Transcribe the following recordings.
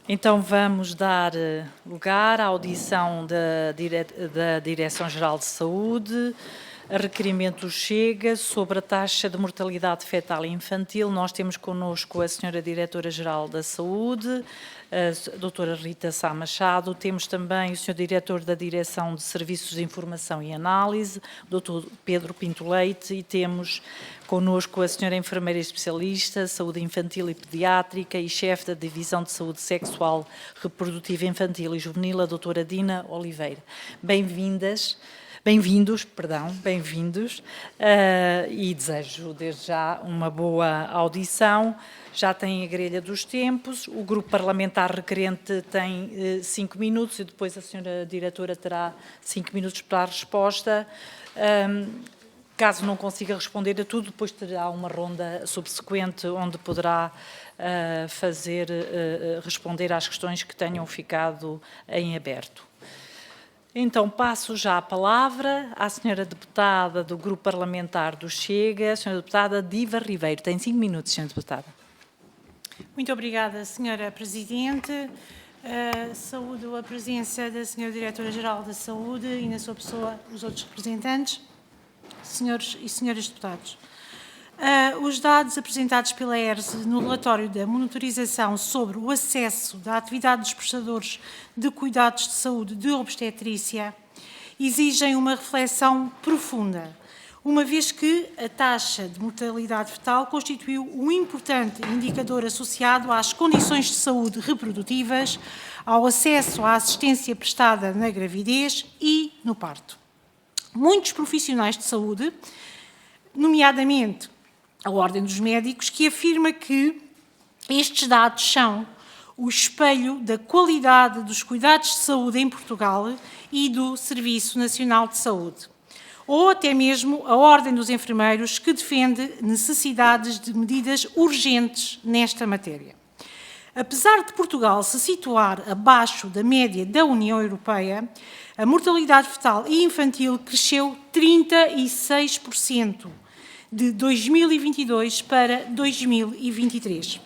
Então vamos dar lugar à audição da Direção-Geral de Saúde, a requerimento Chega sobre a taxa de mortalidade fetal e infantil. Nós temos connosco a Sra. Diretora-Geral da Saúde, a Doutora Rita Sá Machado, temos também o Sr. Diretor da Direção de Serviços de Informação e Análise, o Dr. Pedro Pinto Leite, e temos connosco a Sra. Enfermeira Especialista, Saúde Infantil e Pediátrica e Chefe da Divisão de Saúde Sexual, Reprodutiva Infantil e Juvenil, a Doutora Dina Oliveira. Bem-vindos, e desejo desde já uma boa audição. Já tem a grelha dos tempos, o grupo parlamentar requerente tem 5 minutos e depois a senhora diretora terá 5 minutos para a resposta. Caso não consiga responder a tudo, depois terá uma ronda subsequente onde poderá responder às questões que tenham ficado em aberto. Então, passo já a palavra à senhora deputada do Grupo Parlamentar do Chega, a senhora deputada Diva Ribeiro. Tem 5 minutos, senhora deputada. Muito obrigada, senhora Presidente. Saúdo a presença da senhora Diretora-Geral da Saúde e, na sua pessoa, os outros representantes, senhores e senhoras deputados. Os dados apresentados pela ERSE no relatório da monitorização sobre o acesso da atividade dos prestadores de cuidados de saúde de obstetrícia exigem uma reflexão profunda, uma vez que a taxa de mortalidade fetal constituiu um importante indicador associado às condições de saúde reprodutivas, ao acesso à assistência prestada na gravidez e no parto. Muitos profissionais de saúde, nomeadamente a Ordem dos Médicos, que afirma que estes dados são o espelho da qualidade dos cuidados de saúde em Portugal e do Serviço Nacional de Saúde. Ou até mesmo a Ordem dos Enfermeiros, que defende necessidades de medidas urgentes nesta matéria. Apesar de Portugal se situar abaixo da média da União Europeia, a mortalidade fetal e infantil cresceu 36% de 2022 para 2023.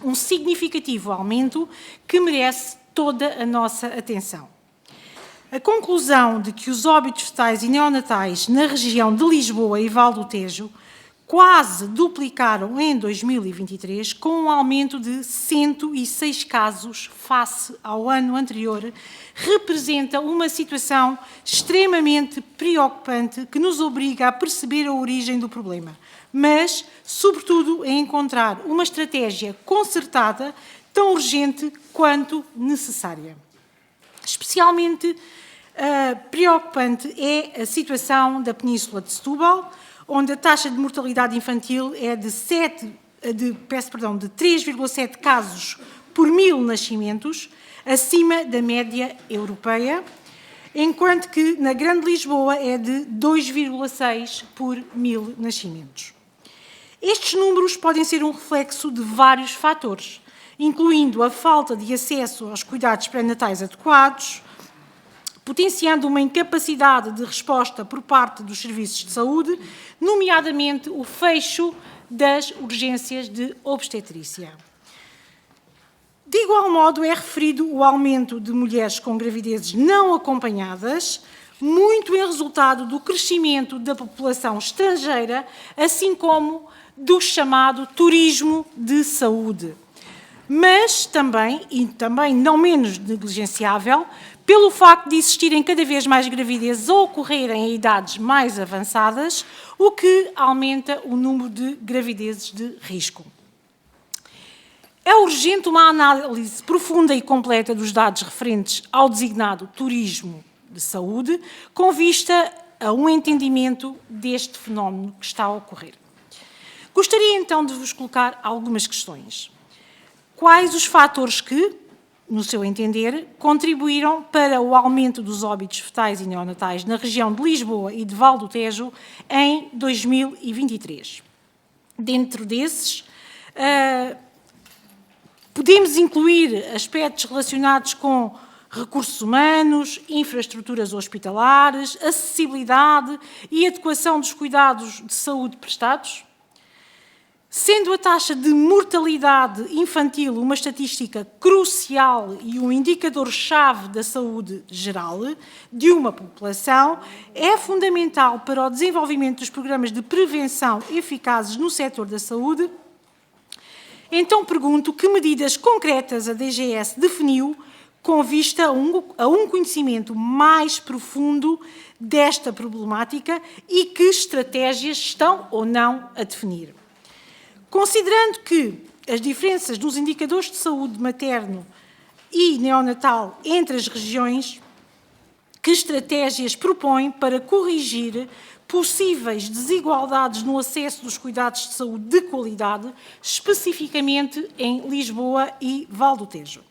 Um significativo aumento que merece toda a nossa atenção. A conclusão de que os óbitos fetais e neonatais na região de Lisboa e Val do Tejo quase duplicaram em 2023, com um aumento de 106 casos face ao ano anterior, representa uma situação extremamente preocupante que nos obriga a perceber a origem do problema, mas, sobretudo, a encontrar uma estratégia concertada tão urgente quanto necessária. Especialmente preocupante é a situação da Península de Setúbal, onde a taxa de mortalidade infantil é de 3,7 casos por 1000 nascimentos, acima da média europeia, enquanto que na Grande Lisboa é de 2,6 por 1000 nascimentos. Estes números podem ser um reflexo de vários fatores, incluindo a falta de acesso aos cuidados pré-natais adequados, potenciando uma incapacidade de resposta por parte dos serviços de saúde, nomeadamente o fecho das urgências de obstetrícia. De igual modo, é referido o aumento de mulheres com gravidezes não acompanhadas, muito em resultado do crescimento da população estrangeira, assim como do chamado turismo de saúde. Mas também, e também não menos negligenciável, pelo facto de existirem cada vez mais gravidezes a ocorrerem em idades mais avançadas, o que aumenta o número de gravidezes de risco. É urgente uma análise profunda e completa dos dados referentes ao designado turismo de saúde, com vista a um entendimento deste fenómeno que está a ocorrer. Gostaria então de vos colocar algumas questões. Quais os fatores que, no seu entender, contribuíram para o aumento dos óbitos fetais e neonatais na região de Lisboa e de Val do Tejo em 2023? Dentro desses, podemos incluir aspectos relacionados com recursos humanos, infraestruturas hospitalares, acessibilidade e adequação dos cuidados de saúde prestados? Sendo a taxa de mortalidade infantil uma estatística crucial e um indicador-chave da saúde geral de uma população, é fundamental para o desenvolvimento dos programas de prevenção eficazes no setor da saúde. Então pergunto que medidas concretas a DGS definiu com vista a um conhecimento mais profundo desta problemática e que estratégias estão ou não a definir. Considerando que as diferenças nos indicadores de saúde materno e neonatal entre as regiões, que estratégias propõe para corrigir possíveis desigualdades no acesso dos cuidados de saúde de qualidade, especificamente em Lisboa e Val do Tejo?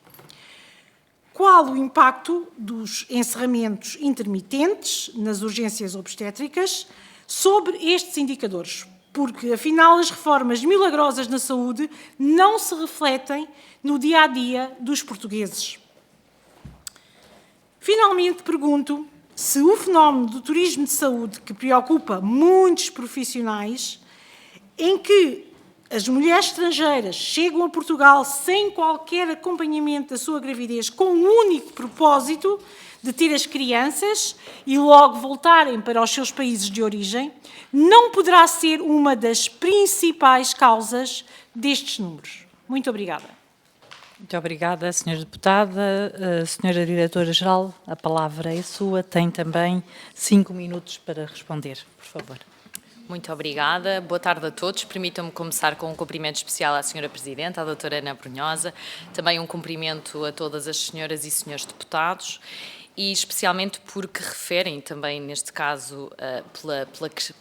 Qual o impacto dos encerramentos intermitentes nas urgências obstétricas sobre estes indicadores? Porque, afinal, as reformas milagrosas na saúde não se refletem no dia-a-dia dos portugueses. Finalmente, pergunto se o fenómeno do turismo de saúde, que preocupa muitos profissionais, em que as mulheres estrangeiras chegam a Portugal sem qualquer acompanhamento da sua gravidez, com o único propósito de ter as crianças e logo voltarem para os seus países de origem, não poderá ser uma das principais causas destes números. Muito obrigada. Muito obrigada, Sra. Deputada. Sra. Diretora-Geral, a palavra é sua. Tem também 5 minutos para responder, por favor. Muito obrigada. Boa tarde a todos. Permitam-me começar com um cumprimento especial à Sra. Presidente, à doutora Ana Brunhosa, também um cumprimento a todas as senhoras e senhores deputados, e especialmente porque referem também, neste caso,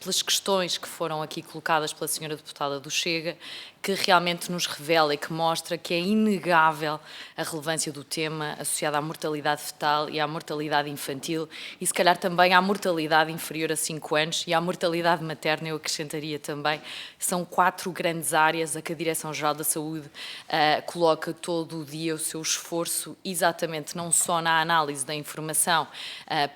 pelas questões que foram aqui colocadas pela senhora deputada do Chega, que realmente nos revela e que mostra que é inegável a relevância do tema associada à mortalidade fetal e à mortalidade infantil e, se calhar, também à mortalidade inferior a 5 anos e à mortalidade materna, eu acrescentaria também. São 4 grandes áreas a que a Direção-Geral da Saúde coloca todo o dia o seu esforço, exatamente não só na análise da informação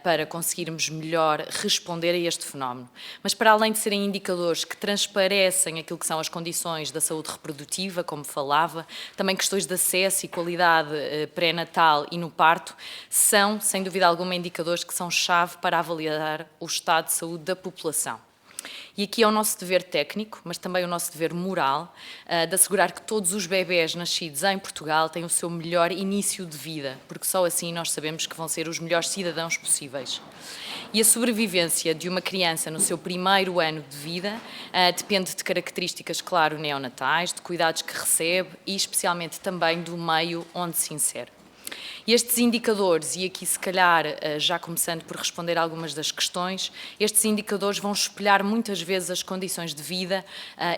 para conseguirmos melhor responder a este fenómeno, mas para além de serem indicadores que transparecem aquilo que são as condições da saúde reprodutiva, como falava, também questões de acesso e qualidade pré-natal e no parto, são, sem dúvida alguma, indicadores que são chave para avaliar o estado de saúde da população. E aqui é o nosso dever técnico, mas também o nosso dever moral, de assegurar que todos os bebés nascidos em Portugal têm o seu melhor início de vida, porque só assim nós sabemos que vão ser os melhores cidadãos possíveis. E a sobrevivência de uma criança no seu primeiro ano de vida depende de características, claro, neonatais, de cuidados que recebe e especialmente também do meio onde se insere. E estes indicadores, e aqui se calhar já começando por responder a algumas das questões, estes indicadores vão espelhar muitas vezes as condições de vida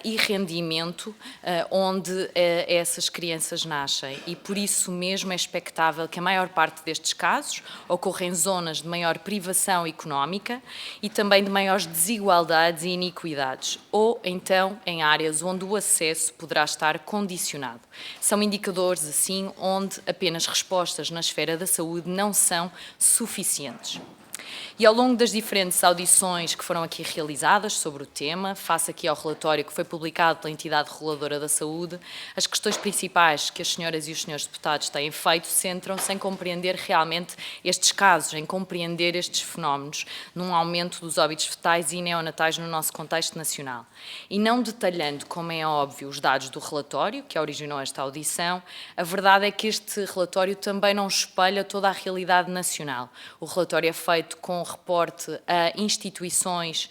e rendimento onde essas crianças nascem. E por isso mesmo é expectável que a maior parte destes casos ocorra em zonas de maior privação económica e também de maiores desigualdades e iniquidades, ou então em áreas onde o acesso poderá estar condicionado. São indicadores, assim, onde apenas respostas na esfera da saúde não são suficientes. E ao longo das diferentes audições que foram aqui realizadas sobre o tema, face aqui ao relatório que foi publicado pela entidade reguladora da saúde, as questões principais que as senhoras e os senhores deputados têm feito centram-se em compreender realmente estes casos, em compreender estes fenómenos, num aumento dos óbitos fetais e neonatais no nosso contexto nacional. E não detalhando, como é óbvio, os dados do relatório que originou esta audição, a verdade é que este relatório também não espelha toda a realidade nacional. O relatório é feito com reporte a instituições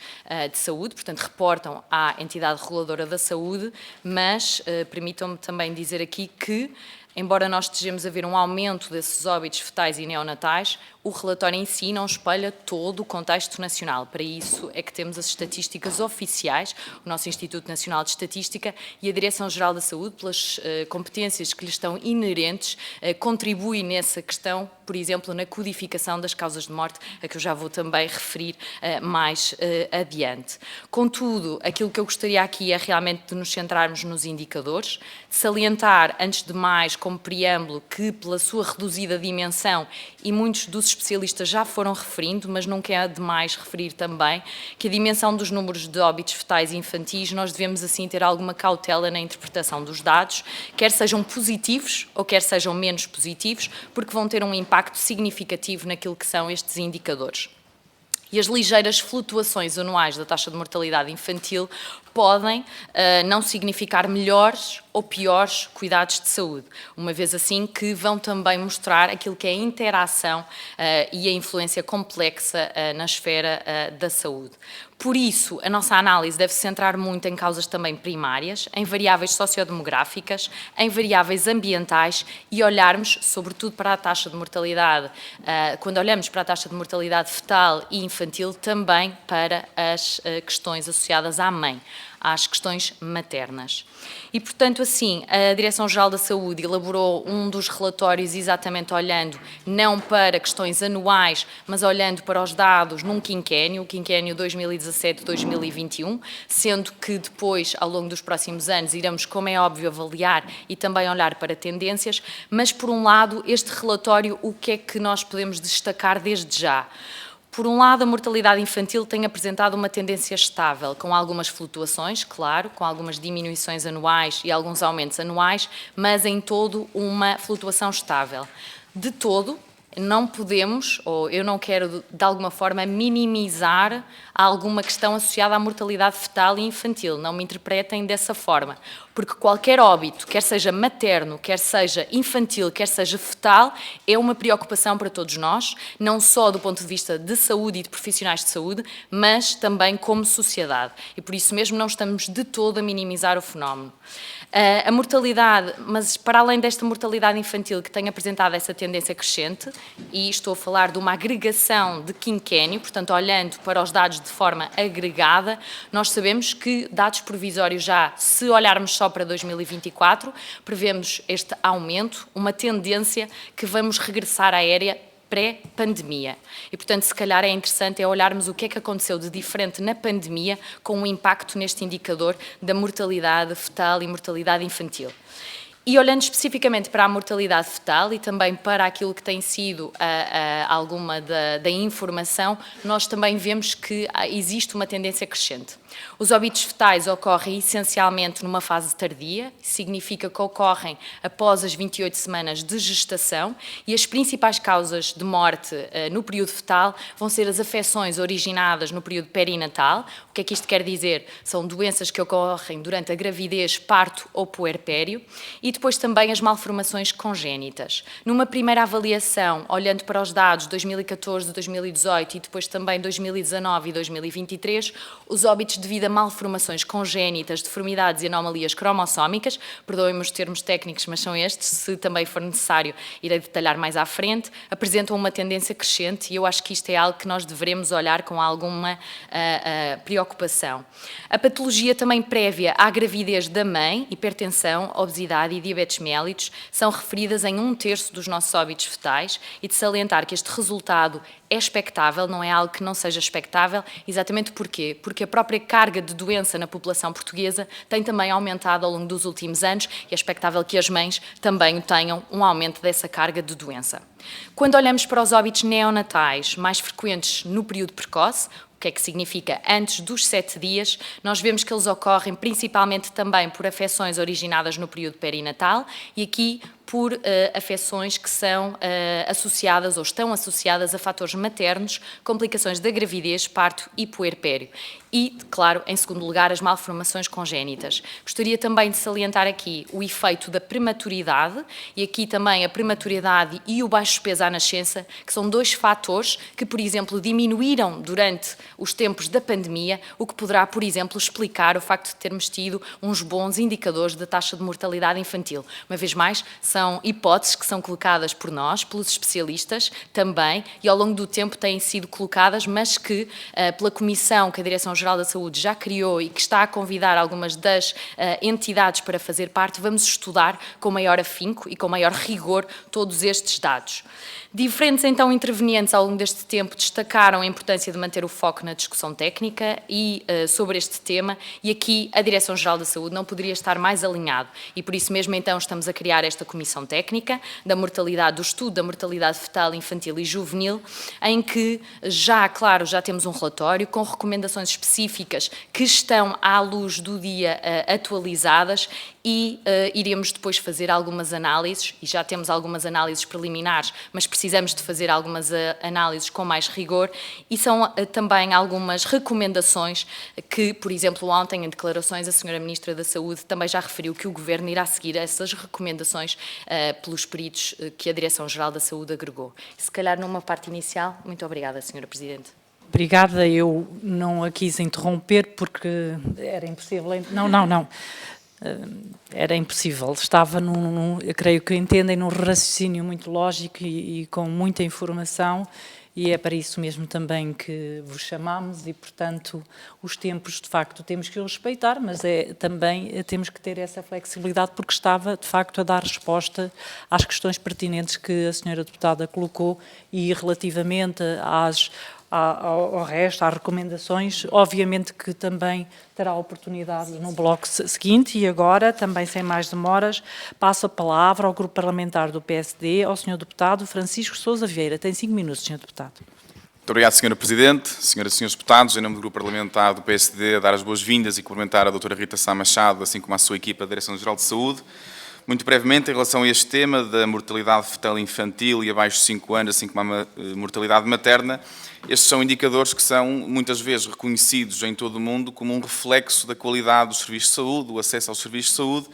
de saúde, portanto, reportam à entidade reguladora da saúde, mas permitam-me também dizer aqui que, embora nós estejamos a ver um aumento desses óbitos fetais e neonatais, o relatório em si não espelha todo o contexto nacional. Para isso é que temos as estatísticas oficiais, o nosso Instituto Nacional de Estatística e a Direção-Geral da Saúde, pelas competências que lhes estão inerentes, contribui nessa questão, por exemplo, na codificação das causas de morte, a que eu já vou também referir mais adiante. Contudo, aquilo que eu gostaria aqui é realmente de nos centrarmos nos indicadores, salientar, antes de mais, como preâmbulo, que pela sua reduzida dimensão e muitos dos especialistas já foram referindo, mas nunca é demais referir também que a dimensão dos números de óbitos fetais e infantis, nós devemos assim ter alguma cautela na interpretação dos dados, quer sejam positivos ou quer sejam menos positivos, porque vão ter um impacto significativo naquilo que são estes indicadores. E as ligeiras flutuações anuais da taxa de mortalidade infantil podem não significar melhores ou piores cuidados de saúde, uma vez assim que vão também mostrar aquilo que é a interação e a influência complexa na esfera da saúde. Por isso, a nossa análise deve se centrar muito em causas também primárias, em variáveis sociodemográficas, em variáveis ambientais e olharmos, sobretudo, para a taxa de mortalidade, quando olhamos para a taxa de mortalidade fetal e infantil, também para as questões associadas à mãe, às questões maternas. E, portanto, assim, a Direção-Geral da Saúde elaborou um dos relatórios exatamente olhando não para questões anuais, mas olhando para os dados num quinquênio, o quinquênio 2017-2021, sendo que depois, ao longo dos próximos anos, iremos, como é óbvio, avaliar e também olhar para tendências, mas, por um lado, este relatório, o que é que nós podemos destacar desde já? Por um lado, a mortalidade infantil tem apresentado uma tendência estável, com algumas flutuações, claro, com algumas diminuições anuais e alguns aumentos anuais, mas em todo uma flutuação estável. De todo, não podemos, ou eu não quero de alguma forma minimizar alguma questão associada à mortalidade fetal e infantil, não me interpretem dessa forma, porque qualquer óbito, quer seja materno, quer seja infantil, quer seja fetal, é uma preocupação para todos nós, não só do ponto de vista de saúde e de profissionais de saúde, mas também como sociedade, e por isso mesmo não estamos de todo a minimizar o fenómeno. A mortalidade, mas para além desta mortalidade infantil que tem apresentado essa tendência crescente, e estou a falar de uma agregação de quinquênio, portanto, olhando para os dados de forma agregada, nós sabemos que, dados provisórios já, se olharmos só para 2024, prevemos este aumento, uma tendência que vamos regressar à era pré-pandemia. E, portanto, se calhar é interessante olharmos o que é que aconteceu de diferente na pandemia com o impacto neste indicador da mortalidade fetal e mortalidade infantil. E olhando especificamente para a mortalidade fetal e também para aquilo que tem sido alguma da informação, nós também vemos que existe uma tendência crescente. Os óbitos fetais ocorrem essencialmente numa fase tardia, significa que ocorrem após as 28 semanas de gestação, e as principais causas de morte no período fetal vão ser as afecções originadas no período perinatal. O que é que isto quer dizer? São doenças que ocorrem durante a gravidez, parto ou puerpério, e depois também as malformações congénitas. Numa primeira avaliação, olhando para os dados 2014, 2018 e depois também 2019 e 2023, os óbitos devido a malformações congénitas, deformidades e anomalias cromossómicas, perdoem-me os termos técnicos, mas são estes, se também for necessário irei detalhar mais à frente, apresentam uma tendência crescente e eu acho que isto é algo que nós devemos olhar com alguma preocupação. A patologia também prévia à gravidez da mãe, hipertensão, obesidade e diabetes mellitus, são referidas em 1/3 dos nossos óbitos fetais, e de salientar que este resultado é expectável, não é algo que não seja expectável. Exatamente porquê? Porque a própria carga de doença na população portuguesa tem também aumentado ao longo dos últimos anos e é expectável que as mães também tenham um aumento dessa carga de doença. Quando olhamos para os óbitos neonatais mais frequentes no período precoce, o que é que significa antes dos 7 dias, nós vemos que eles ocorrem principalmente também por afecções originadas no período perinatal e aqui por afecções que são associadas ou estão associadas a fatores maternos, complicações da gravidez, parto e puerpério. E, claro, em segundo lugar, as malformações congénitas. Gostaria também de salientar aqui o efeito da prematuridade e aqui também a prematuridade e o baixo peso à nascença, que são 2 fatores que, por exemplo, diminuíram durante os tempos da pandemia, o que poderá, por exemplo, explicar o facto de termos tido uns bons indicadores da taxa de mortalidade infantil. Uma vez mais, são hipóteses que são colocadas por nós, pelos especialistas também, e ao longo do tempo têm sido colocadas, mas que pela Comissão que a Direção-Geral Direção-Geral da Saúde já criou e que está a convidar algumas das entidades para fazer parte, vamos estudar com maior afinco e com maior rigor todos estes dados. Diferentes, então, intervenientes ao longo deste tempo destacaram a importância de manter o foco na discussão técnica e sobre este tema, e aqui a Direção-Geral da Saúde não poderia estar mais alinhado, e por isso mesmo, então, estamos a criar esta comissão técnica da mortalidade, do estudo da mortalidade fetal, infantil e juvenil, em que já temos um relatório com recomendações específicas que estão à luz do dia atualizadas, e iremos depois fazer algumas análises, e já temos algumas análises preliminares, mas precisamos de fazer algumas análises com mais rigor, e são também algumas recomendações que, por exemplo, ontem em declarações a Sra. Ministra da Saúde também já referiu que o Governo irá seguir essas recomendações pelos peritos que a Direção-Geral da Saúde agregou. Se calhar numa parte inicial, muito obrigada, Sra. Presidente. Obrigada, eu não a quis interromper porque era impossível. Não. Era impossível, estava eu creio que entendem, num raciocínio muito lógico e com muita informação, e é para isso mesmo também que vos chamamos, e portanto os tempos de facto temos que os respeitar, mas também temos que ter essa flexibilidade, porque estava de facto a dar resposta às questões pertinentes que a senhora deputada colocou, e relativamente ao resto, às recomendações, obviamente que também terá oportunidade no bloco seguinte. E agora, também sem mais demoras, passo a palavra ao Grupo Parlamentar do PSD, ao Sr. Deputado Francisco Sousa Vieira. Tem 5 minutos, Sr. Deputado. Muito obrigado, Sra. Presidente. Senhoras e Srs. Deputados, em nome do Grupo Parlamentar do PSD, a dar as boas-vindas e cumprimentar a doutora Rita Sá Machado, assim como a sua equipa da Direção-Geral de Saúde. Muito brevemente, em relação a este tema da mortalidade fetal infantil e abaixo de 5 anos, assim como a mortalidade materna, estes são indicadores que são muitas vezes reconhecidos em todo o mundo como um reflexo da qualidade dos serviços de saúde, do acesso aos serviços de saúde,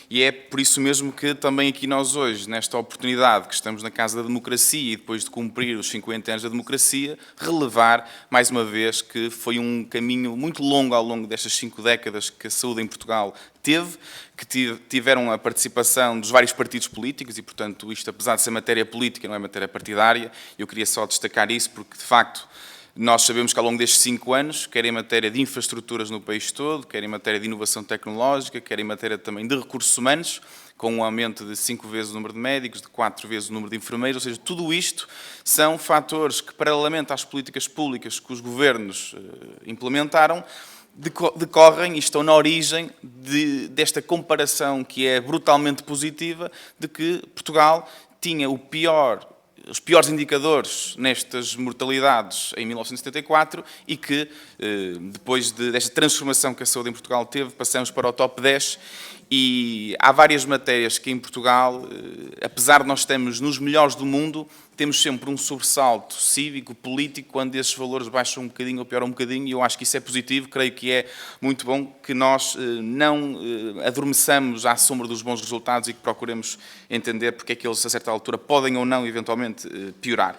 e é por isso mesmo que também aqui nós hoje, nesta oportunidade que estamos na Casa da Democracia e depois de cumprir os 50 anos da democracia, relevar mais uma vez que foi um caminho muito longo ao longo destas 5 décadas que a saúde em Portugal teve, que tiveram a participação dos vários partidos políticos e, portanto, isto, apesar de ser matéria política, não é matéria partidária. Eu queria só destacar isso porque, de facto, nós sabemos que ao longo destes 5 anos, quer em matéria de infraestruturas no país todo, quer em matéria de inovação tecnológica, quer em matéria também de recursos humanos, com um aumento de 5 vezes o número de médicos, de 4 vezes o número de enfermeiros, ou seja, tudo isto são fatores que, paralelamente às políticas públicas que os governos implementaram, decorrem e estão na origem desta comparação que é brutalmente positiva, de que Portugal tinha os piores indicadores nestas mortalidades em 1974 e que, depois desta transformação que a saúde em Portugal teve, passamos para o top 10. E há várias matérias que em Portugal, apesar de nós estarmos nos melhores do mundo, temos sempre um sobressalto cívico, político, quando esses valores baixam um bocadinho ou pioram um bocadinho, e eu acho que isso é positivo. Creio que é muito bom que nós não adormeçamos à sombra dos bons resultados e que procuremos entender porque é que eles, a certa altura, podem ou não, eventualmente, piorar.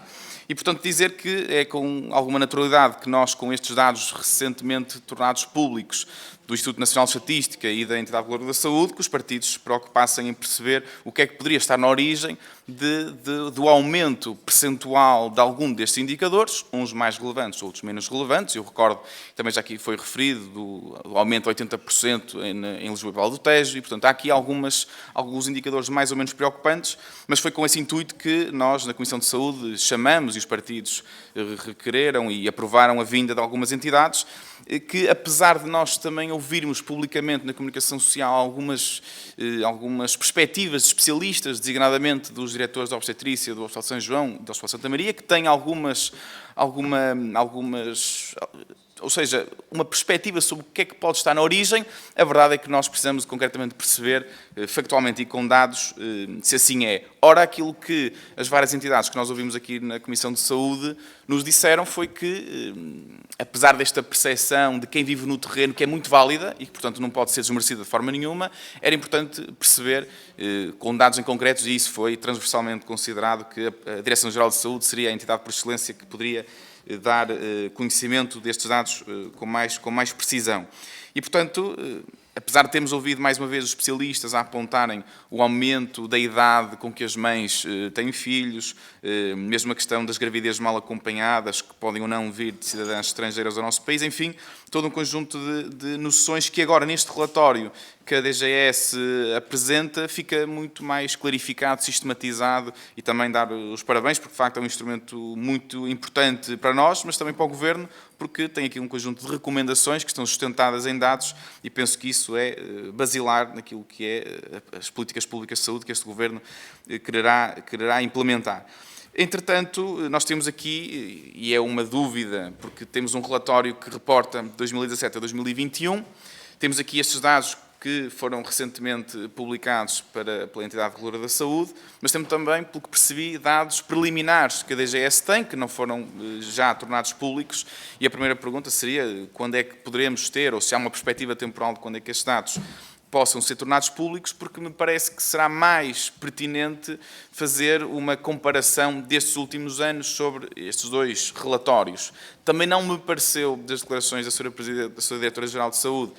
E, portanto, dizer que é com alguma naturalidade que nós, com estes dados recentemente tornados públicos do Instituto Nacional de Estatística e da Entidade Reguladora da Saúde, que os partidos se preocupassem em perceber o que é que poderia estar na origem do aumento percentual de algum destes indicadores, uns mais relevantes, outros menos relevantes. Eu recordo, também já aqui foi referido, do aumento de 80% em Lisboa e Vale do Tejo, e, portanto, há aqui alguns indicadores mais ou menos preocupantes, mas foi com esse intuito que nós, na Comissão de Saúde, chamamos, e os partidos requereram e aprovaram a vinda de algumas entidades, que, apesar de nós também ouvirmos publicamente na comunicação social algumas perspectivas de especialistas, designadamente dos diretores da obstetrícia, do Hospital de São João e do Hospital de Santa Maria, que têm ou seja, uma perspectiva sobre o que é que pode estar na origem, a verdade é que nós precisamos concretamente perceber, factualmente e com dados, se assim é. Ora, aquilo que as várias entidades que nós ouvimos aqui na Comissão de Saúde nos disseram foi que, apesar desta percepção de quem vive no terreno, que é muito válida e que, portanto, não pode ser desmerecida de forma nenhuma, era importante perceber, com dados em concretos, e isso foi transversalmente considerado, que a Direção-Geral de Saúde seria a entidade por excelência que poderia dar conhecimento destes dados com mais precisão. E, portanto, apesar de termos ouvido mais uma vez os especialistas a apontarem o aumento da idade com que as mães têm filhos, mesmo a questão das gravidezes mal acompanhadas, que podem ou não vir de cidadãs estrangeiras ao nosso país, enfim, todo um conjunto de noções que agora neste relatório que a DGS apresenta fica muito mais clarificado, sistematizado, e também dar os parabéns, porque de facto é um instrumento muito importante para nós, mas também para o Governo, porque tem aqui um conjunto de recomendações que estão sustentadas em dados, e penso que isso é basilar naquilo que é as políticas públicas de saúde que este Governo quererá implementar. Entretanto, nós temos aqui, e é uma dúvida, porque temos um relatório que reporta de 2017 a 2021, temos aqui estes dados que foram recentemente publicados pela Entidade Reguladora da Saúde, mas temos também, pelo que percebi, dados preliminares que a DGS tem, que não foram já tornados públicos, e a primeira pergunta seria quando é que poderemos ter, ou se há uma perspectiva temporal de quando é que estes dados possam ser tornados públicos, porque me parece que será mais pertinente fazer uma comparação destes últimos anos sobre estes dois relatórios. Também não me pareceu, das declarações da Sra. Presidente, da Sra. Diretora-Geral de Saúde,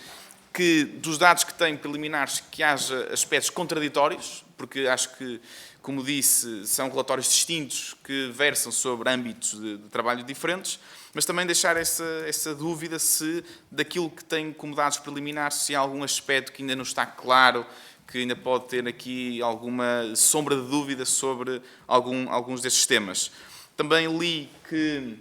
que dos dados que têm preliminares que haja aspectos contraditórios, porque acho que, como disse, são relatórios distintos que versam sobre âmbitos de trabalho diferentes, mas também deixar essa dúvida se daquilo que tem como dados preliminares, se há algum aspecto que ainda não está claro, que ainda pode ter aqui alguma sombra de dúvida sobre alguns destes temas. Também li que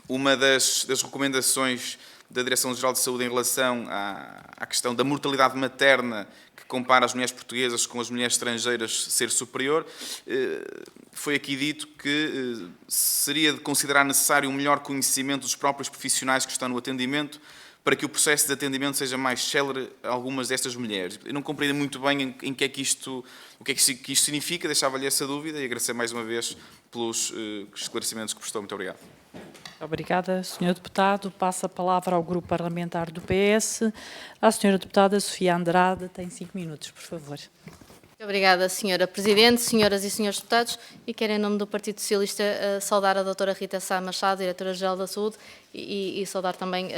uma das recomendações da Direção-Geral de Saúde em relação à questão da mortalidade materna, que compara as mulheres portuguesas com as mulheres estrangeiras ser superior, foi aqui dito que seria de considerar necessário um melhor conhecimento dos próprios profissionais que estão no atendimento para que o processo de atendimento seja mais célere a algumas destas mulheres. Eu não compreendo muito bem o que é que isto significa, deixava-lhe essa dúvida e agradecer mais uma vez pelos esclarecimentos que prestou. Muito obrigado. Obrigada, Sr. Deputado. Passo a palavra ao Grupo Parlamentar do PS. A Sra. Deputada Sofia Andrade tem 5 minutos, por favor. Muito obrigada, Sra. Presidente, senhoras e senhores deputados, e quero, em nome do Partido Socialista, saudar a doutora Rita Sá Machado, Diretora-Geral da Saúde, e saudar também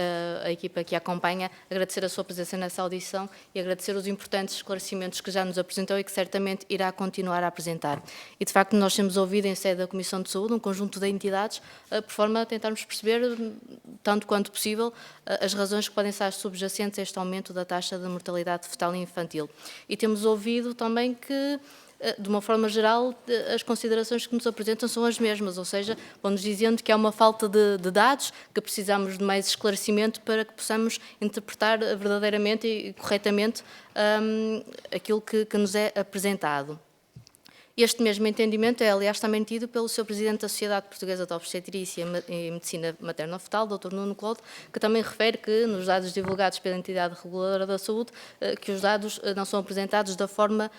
a equipa que a acompanha, agradecer a sua presença nessa audição e agradecer os importantes esclarecimentos que já nos apresentou e que certamente irá continuar a apresentar. E, de facto, nós temos ouvido em sede da Comissão de Saúde um conjunto de entidades, por forma a tentarmos perceber, tanto quanto possível, as razões que podem estar subjacentes a este aumento da taxa de mortalidade fetal e infantil. E temos ouvido também que, de uma forma geral, as considerações que nos apresentam são as mesmas, ou seja, vão-nos dizendo que há uma falta de dados, que precisamos de mais esclarecimento para que possamos interpretar verdadeiramente e corretamente aquilo que nos é apresentado. Este mesmo entendimento é, aliás, também tido pelo Sr. Presidente da Sociedade Portuguesa de Obstetrícia e Medicina Materno-Fetal, Dr. Nuno Clodo, que também refere que, nos dados divulgados pela Entidade Reguladora da Saúde, que os dados não são apresentados da forma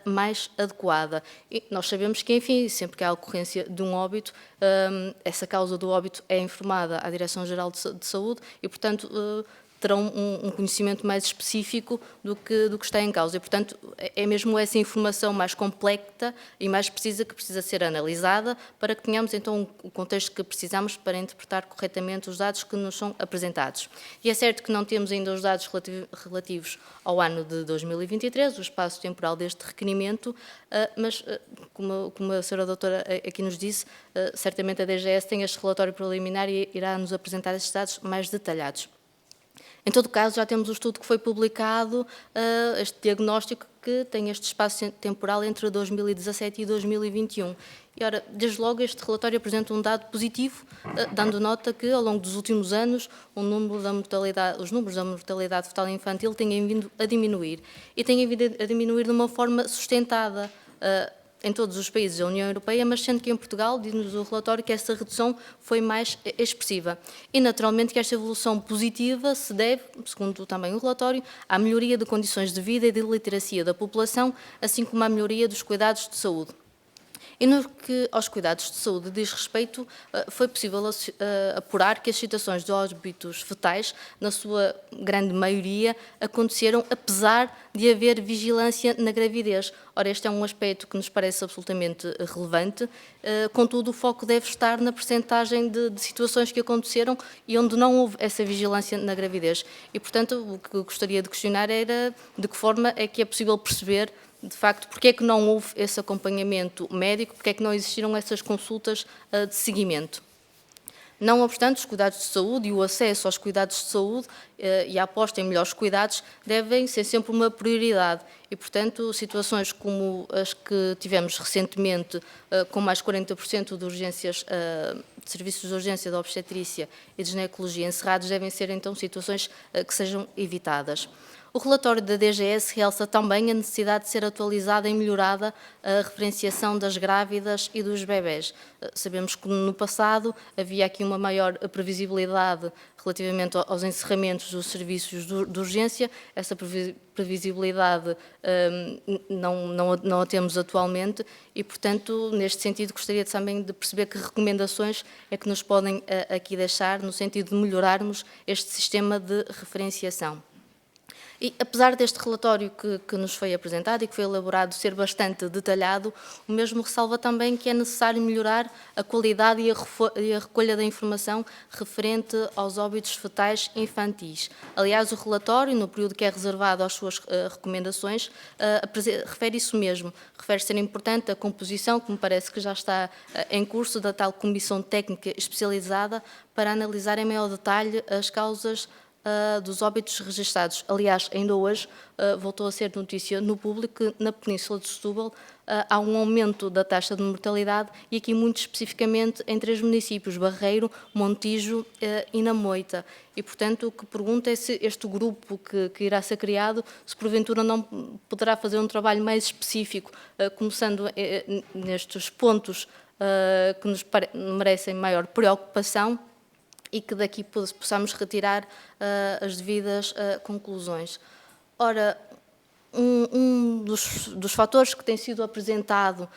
mais adequada. E nós sabemos que, enfim, sempre que há a ocorrência de um óbito, essa causa do óbito é informada à Direção-Geral de Saúde e, portanto, terão um conhecimento mais específico do que está em causa. E, portanto, é mesmo essa informação mais completa e mais precisa que precisa ser analisada para que tenhamos, então, o contexto que precisamos para interpretar corretamente os dados que nos são apresentados. E é certo que não temos ainda os dados relativos ao ano de 2023, o espaço temporal deste requerimento, mas, como a senhora doutora aqui nos disse, certamente a DGS tem este relatório preliminar e irá nos apresentar estes dados mais detalhados. Em todo caso, já temos o estudo que foi publicado, este diagnóstico que tem este espaço temporal entre 2017 e 2021. E, ora, desde logo, este relatório apresenta um dado positivo, dando nota que, ao longo dos últimos anos, os números da mortalidade fetal e infantil têm vindo a diminuir. E têm vindo a diminuir de uma forma sustentada, em todos os países da União Europeia, mas sendo que em Portugal, diz-nos o relatório, que essa redução foi mais expressiva. E, naturalmente, que esta evolução positiva se deve, segundo também o relatório, à melhoria de condições de vida e de literacia da população, assim como à melhoria dos cuidados de saúde. E no que aos cuidados de saúde diz respeito, foi possível apurar que as situações de óbitos fetais, na sua grande maioria, aconteceram apesar de haver vigilância na gravidez. Ora, este é um aspecto que nos parece absolutamente relevante, contudo, o foco deve estar na percentagem de situações que aconteceram e onde não houve essa vigilância na gravidez. E, portanto, o que gostaria de questionar era de que forma é que é possível perceber, de facto, porque é que não houve esse acompanhamento médico, porque é que não existiram essas consultas de seguimento. Não obstante, os cuidados de saúde e o acesso aos cuidados de saúde e a aposta em melhores cuidados devem ser sempre uma prioridade e, portanto, situações como as que tivemos recentemente, com mais 40% de urgências, de serviços de urgência de obstetrícia e de ginecologia encerrados, devem ser, então, situações que sejam evitadas. O relatório da DGS realça também a necessidade de ser atualizada e melhorada a referenciação das grávidas e dos bebés. Sabemos que no passado havia aqui uma maior previsibilidade relativamente aos encerramentos dos serviços de urgência. Essa previsibilidade não a temos atualmente e, portanto, neste sentido, gostaria também de perceber que recomendações é que nos podem aqui deixar no sentido de melhorarmos este sistema de referenciação. E, apesar deste relatório que nos foi apresentado e que foi elaborado ser bastante detalhado, o mesmo ressalva também que é necessário melhorar a qualidade e a recolha da informação referente aos óbitos fetais infantis. Aliás, o relatório, no período que é reservado às suas recomendações, refere isso mesmo. Refere ser importante a composição, que me parece que já está em curso, da tal comissão técnica especializada para analisar em maior detalhe as causas dos óbitos registados. Aliás, ainda hoje voltou a ser notícia no público que na Península de Setúbal há um aumento da taxa de mortalidade e aqui muito especificamente em 3 municípios, Barreiro, Montijo e na Moita. E, portanto, o que pergunto é se este grupo que irá ser criado, se porventura não poderá fazer um trabalho mais específico, começando nestes pontos que nos merecem maior preocupação, e que daqui possamos retirar as devidas conclusões. Ora, um dos fatores que tem sido apresentado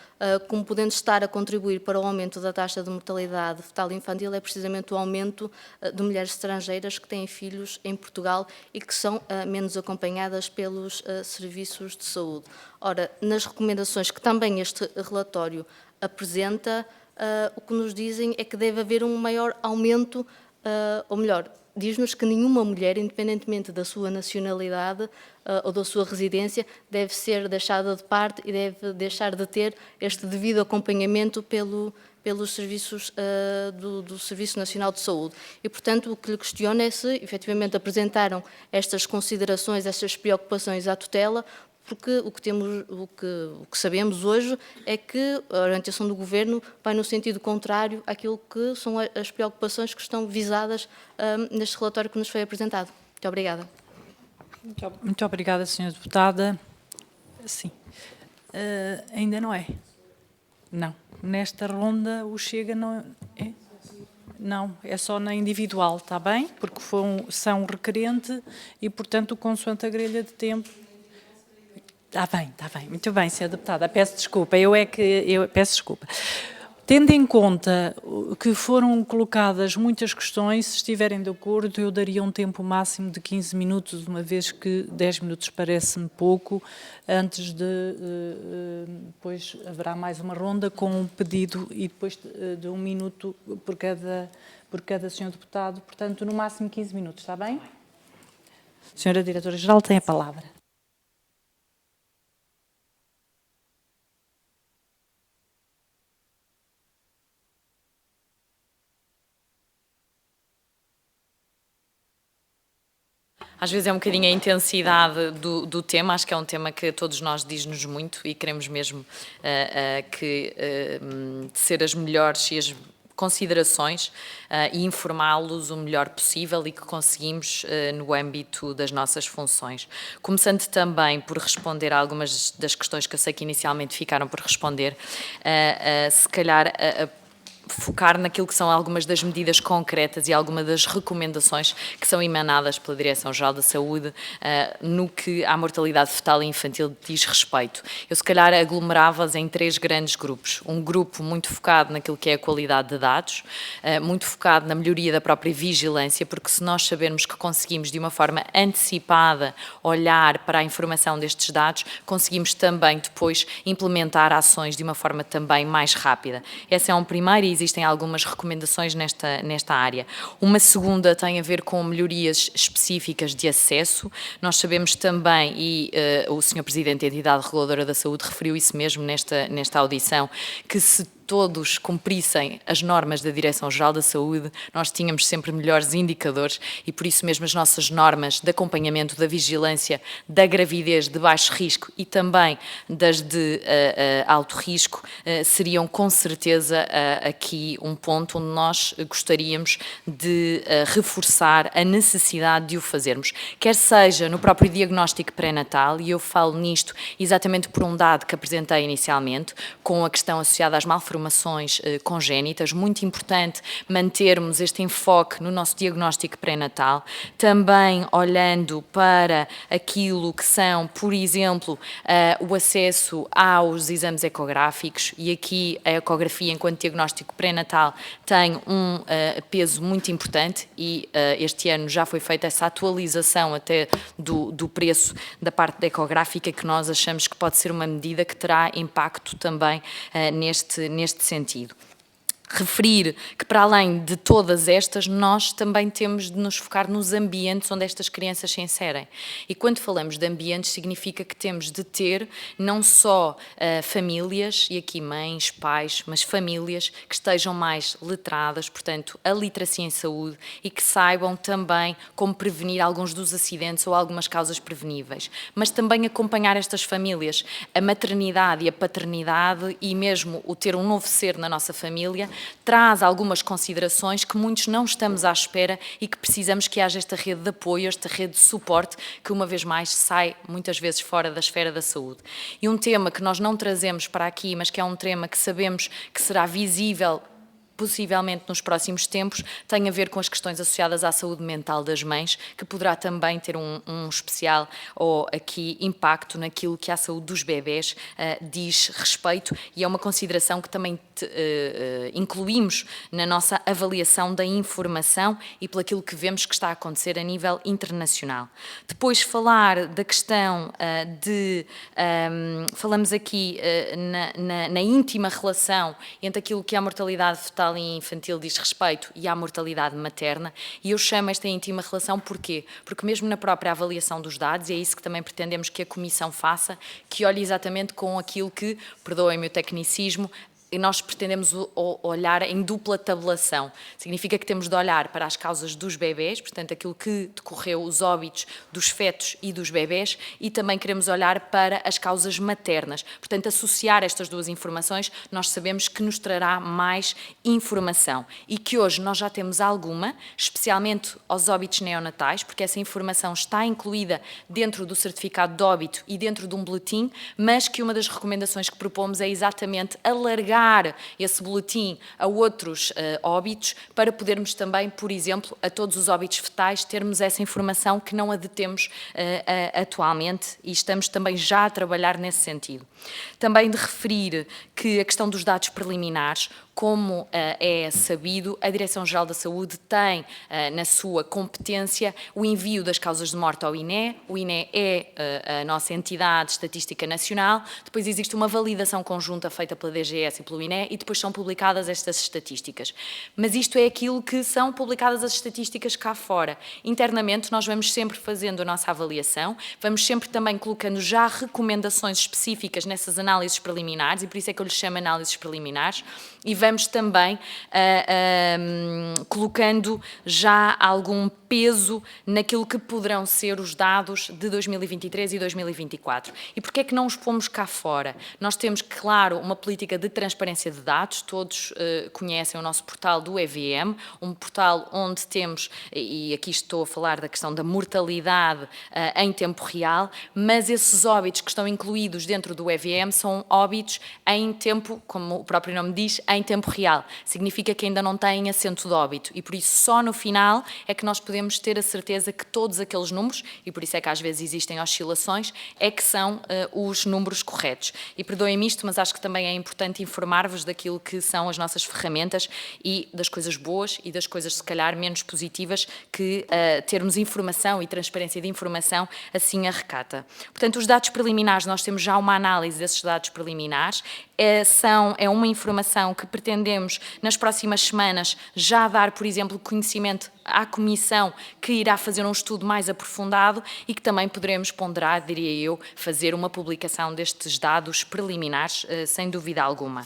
como podendo estar a contribuir para o aumento da taxa de mortalidade fetal infantil é precisamente o aumento de mulheres estrangeiras que têm filhos em Portugal e que são menos acompanhadas pelos serviços de saúde. Ora, nas recomendações que também este relatório apresenta, o que nos dizem é que deve haver um maior aumento, ou melhor, diz-nos que nenhuma mulher, independentemente da sua nacionalidade ou da sua residência, deve ser deixada de parte e deve deixar de ter este devido acompanhamento pelos serviços do Serviço Nacional de Saúde. E, portanto, o que lhe questiono é se, efetivamente, apresentaram estas considerações, estas preocupações à tutela, porque o que sabemos hoje é que a orientação do Governo vai no sentido contrário àquilo que são as preocupações que estão visadas neste relatório que nos foi apresentado. Muito obrigada. Muito obrigada, Sra. Deputada. Sim. Ainda não é? Não. Nesta ronda o Chega não é? Não, é só na individual, está bem? Porque são requerente e, portanto, consoante a grelha de tempo. Está bem. Muito bem, Sra. Deputada. Peço desculpa. Eu peço desculpa. Tendo em conta que foram colocadas muitas questões, se estiverem de acordo, eu daria um tempo máximo de 15 minutos, uma vez que 10 minutos parece-me pouco, antes de... depois haverá mais uma ronda com um pedido e depois de 1 minuto por cada Sr. Deputado. Portanto, no máximo 15 minutos, está bem? Sra. Diretora-Geral, tem a palavra. Às vezes é um bocadinho a intensidade do tema, acho que é um tema que a todos nós diz-nos muito e queremos mesmo ser as melhores e as considerações e informá-los o melhor possível e que conseguimos no âmbito das nossas funções. Começando também por responder a algumas das questões que eu sei que inicialmente ficaram por responder, se calhar focar naquilo que são algumas das medidas concretas e algumas das recomendações que são emanadas pela Direção-Geral da Saúde no que à mortalidade fetal e infantil diz respeito. Eu, se calhar, aglomerava-as em 3 grandes grupos. Um grupo muito focado naquilo que é a qualidade de dados, muito focado na melhoria da própria vigilância, porque se nós sabermos que conseguimos, de uma forma antecipada, olhar para a informação destes dados, conseguimos também depois implementar ações de uma forma também mais rápida. Esse é um primeiro e existem algumas recomendações nesta área. Uma segunda tem a ver com melhorias específicas de acesso. Nós sabemos também, e o Sr. Presidente da Entidade Reguladora da Saúde referiu isso mesmo nesta audição, que se todos cumprissem as normas da Direção-Geral da Saúde, nós tínhamos sempre melhores indicadores e por isso mesmo as nossas normas de acompanhamento da vigilância da gravidez de baixo risco e também das de alto risco seriam com certeza aqui um ponto onde nós gostaríamos de reforçar a necessidade de o fazermos, quer seja no próprio diagnóstico pré-natal, e eu falo nisto exatamente por um dado que apresentei inicialmente, com a questão associada às malformações congénitas, muito importante mantermos este enfoque no nosso diagnóstico pré-natal, também olhando para aquilo que são, por exemplo, o acesso aos exames ecográficos, e aqui a ecografia enquanto diagnóstico pré-natal tem um peso muito importante e este ano já foi feita essa atualização até do preço da parte da ecográfica, que nós achamos que pode ser uma medida que terá impacto também neste sentido. Referir que, para além de todas estas, nós também temos de nos focar nos ambientes onde estas crianças se inserem. E quando falamos de ambientes, significa que temos de ter não só famílias, e aqui mães, pais, mas famílias que estejam mais letradas, portanto, a literacia em saúde, e que saibam também como prevenir alguns dos acidentes ou algumas causas preveníveis. Mas também acompanhar estas famílias, a maternidade e a paternidade, e mesmo o ter um novo ser na nossa família, traz algumas considerações que muitos não estamos à espera e que precisamos que haja esta rede de apoio, esta rede de suporte, que uma vez mais sai muitas vezes fora da esfera da saúde. E um tema que nós não trazemos para aqui, mas que é um tema que sabemos que será visível possivelmente nos próximos tempos, tem a ver com as questões associadas à saúde mental das mães, que poderá também ter um especial ou aqui impacto naquilo que a saúde dos bebés diz respeito, e é uma consideração que também incluímos na nossa avaliação da informação e pelo aquilo que vemos que está a acontecer a nível internacional. Depois falar da questão falamos aqui na íntima relação entre aquilo que é a mortalidade fetal e infantil diz respeito e à mortalidade materna, e eu chamo esta íntima relação porquê? Porque mesmo na própria avaliação dos dados, e é isso que também pretendemos que a Comissão faça, que olhe exatamente com aquilo que, perdoem-me o tecnicismo, e nós pretendemos olhar em dupla tabulação. Significa que temos de olhar para as causas dos bebés, portanto, aquilo que decorreu, os óbitos dos fetos e dos bebés, e também queremos olhar para as causas maternas. Portanto, associar estas duas informações, nós sabemos que nos trará mais informação. E que hoje nós já temos alguma, especialmente aos óbitos neonatais, porque essa informação está incluída dentro do certificado de óbito e dentro de um boletim, mas que uma das recomendações que propomos é exatamente alargar esse boletim a outros óbitos, para podermos também, por exemplo, a todos os óbitos fetais, termos essa informação que não a detemos atualmente, e estamos também já a trabalhar nesse sentido. Também de referir que a questão dos dados preliminares, como é sabido, a Direção-Geral da Saúde tem na sua competência o envio das causas de morte ao INE. O INE é a nossa entidade estatística nacional, depois existe uma validação conjunta feita pela DGS e pelo INE, e depois são publicadas estas estatísticas. Mas isto é aquilo que são publicadas as estatísticas cá fora. Internamente nós vamos sempre fazendo a nossa avaliação, vamos sempre também colocando já recomendações específicas nessas análises preliminares, e por isso é que eu lhes chamo análises preliminares, e vamos também colocando já algum peso naquilo que poderão ser os dados de 2023 e 2024. E porquê é que não os pomos cá fora? Nós temos, claro, uma política de transparência transparência de dados. Todos conhecem o nosso portal do EVM, um portal onde temos, e aqui estou a falar da questão da mortalidade em tempo real, mas esses óbitos que estão incluídos dentro do EVM são óbitos em tempo, como o próprio nome diz, em tempo real. Significa que ainda não têm assento de óbito e por isso só no final é que nós podemos ter a certeza que todos aqueles números, e por isso é que às vezes existem oscilações, é que são os números corretos. E perdoem-me isto, mas acho que também é importante informar-vos daquilo que são as nossas ferramentas e das coisas boas e das coisas, se calhar, menos positivas que termos informação e transparência de informação assim arrecata. Portanto, os dados preliminares, nós temos já uma análise desses dados preliminares, é uma informação que pretendemos, nas próximas semanas, já dar, por exemplo, conhecimento à Comissão, que irá fazer um estudo mais aprofundado e que também poderemos ponderar, diria eu, fazer uma publicação destes dados preliminares, sem dúvida alguma.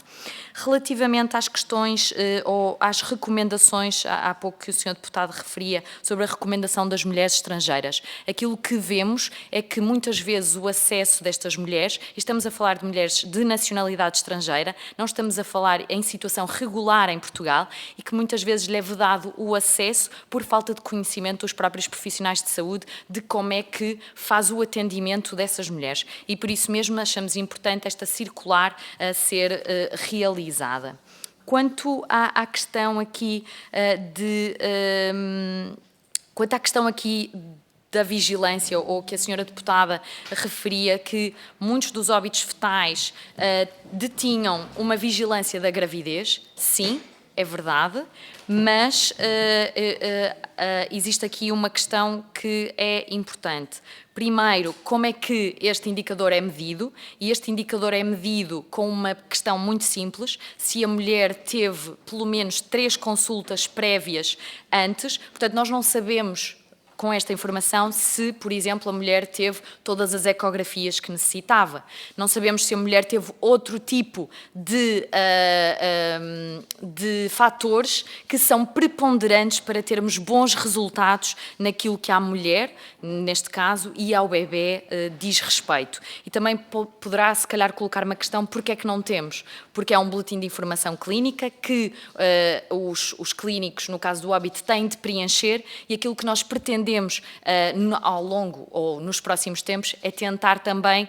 Relativamente às questões ou às recomendações, há pouco que o Sr. Deputado referia sobre a recomendação das mulheres estrangeiras, aquilo que vemos é que muitas vezes o acesso destas mulheres, e estamos a falar de mulheres de nacionalidade estrangeira, não estamos a falar em situação regular em Portugal e que muitas vezes lhe é vedado o acesso por falta de conhecimento dos próprios profissionais de saúde de como é que faz o atendimento dessas mulheres. E por isso mesmo achamos importante esta circular a ser realizada. Quanto à questão aqui da vigilância, ou que a senhora deputada referia que muitos dos óbitos fetais detinham uma vigilância da gravidez, sim, é verdade, mas existe aqui uma questão que é importante. Primeiro, como é que este indicador é medido? E este indicador é medido com uma questão muito simples, se a mulher teve pelo menos 3 consultas prévias antes, portanto nós não sabemos com esta informação se, por exemplo, a mulher teve todas as ecografias que necessitava. Não sabemos se a mulher teve outro tipo de fatores que são preponderantes para termos bons resultados naquilo que à mulher, neste caso, e ao bebê diz respeito. E também poderá, se calhar, colocar uma questão, porque é que não temos? Porque é um boletim de informação clínica que os clínicos, no caso do óbito, têm de preencher e aquilo que nós pretendemos ao longo ou nos próximos tempos é tentar também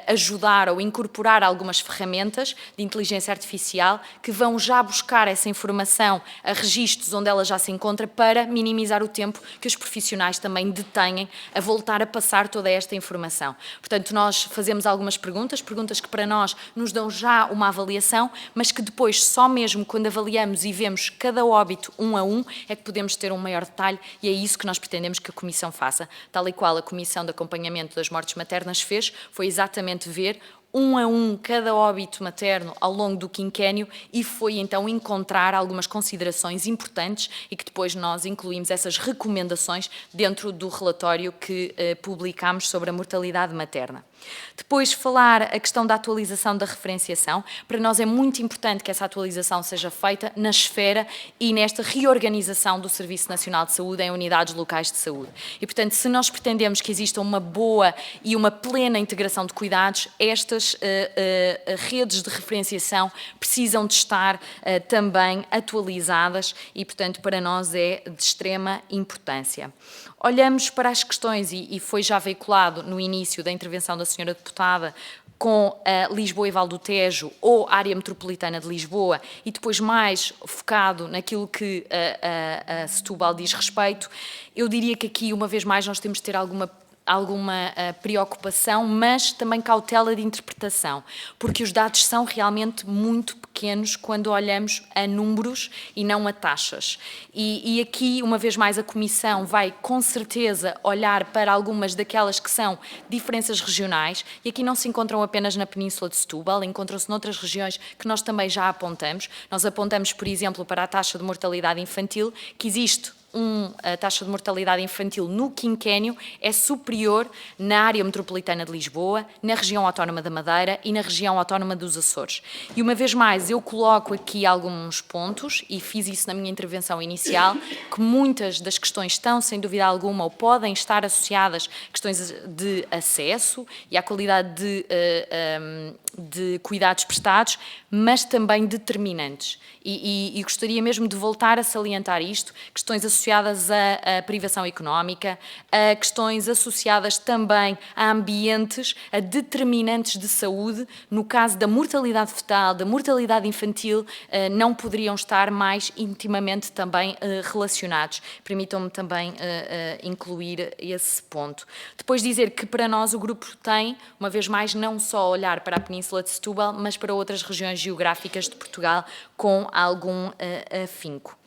ajudar ou incorporar algumas ferramentas de inteligência artificial que vão já buscar essa informação a registros onde ela já se encontra para minimizar o tempo que os profissionais também detêm a voltar a passar toda esta informação. Portanto, nós fazemos algumas perguntas que para nós nos dão já uma avaliação, mas que depois só mesmo quando avaliamos e vemos cada óbito um a um é que podemos ter um maior detalhe e é isso que nós pretendemos que a Comissão faça. Tal e qual a Comissão de Acompanhamento das Mortes Maternas fez, foi exatamente ver um a um cada óbito materno ao longo do quinquênio e foi então encontrar algumas considerações importantes e que depois nós incluímos essas recomendações dentro do relatório que publicámos sobre a mortalidade materna. Depois, falar a questão da atualização da referenciação. Para nós é muito importante que essa atualização seja feita na esfera e nesta reorganização do Serviço Nacional de Saúde em unidades locais de saúde. E, portanto, se nós pretendemos que exista uma boa e uma plena integração de cuidados, estas redes de referenciação precisam de estar também atualizadas e, portanto, para nós é de extrema importância. Olhamos para as questões, e foi já veiculado no início da intervenção da senhora deputada, com Lisboa e Val do Tejo ou área metropolitana de Lisboa e depois mais focado naquilo que a Setúbal diz respeito, eu diria que aqui, uma vez mais, nós temos de ter alguma preocupação, mas também cautela de interpretação, porque os dados são realmente muito pequenos quando olhamos a números e não a taxas. E aqui, uma vez mais, a Comissão vai, com certeza, olhar para algumas daquelas que são diferenças regionais, e aqui não se encontram apenas na Península de Setúbal, encontram-se noutras regiões que nós também já apontamos. Nós apontamos, por exemplo, para a taxa de mortalidade infantil, que existe a taxa de mortalidade infantil no quinquênio é superior na área metropolitana de Lisboa, na região autónoma da Madeira e na região autónoma dos Açores. E uma vez mais eu coloco aqui alguns pontos, e fiz isso na minha intervenção inicial, que muitas das questões estão, sem dúvida alguma, ou podem estar associadas a questões de acesso e à qualidade de cuidados prestados, mas também determinantes. E gostaria mesmo de voltar a salientar isto, questões associadas à privação económica, a questões associadas também a ambientes, a determinantes de saúde. No caso da mortalidade fetal, da mortalidade infantil, não poderiam estar mais intimamente também relacionados. Permitam-me também incluir esse ponto. Depois dizer que para nós o grupo tem, uma vez mais, não só olhar para a Península de Setúbal, mas para outras regiões geográficas de Portugal com algum afinco.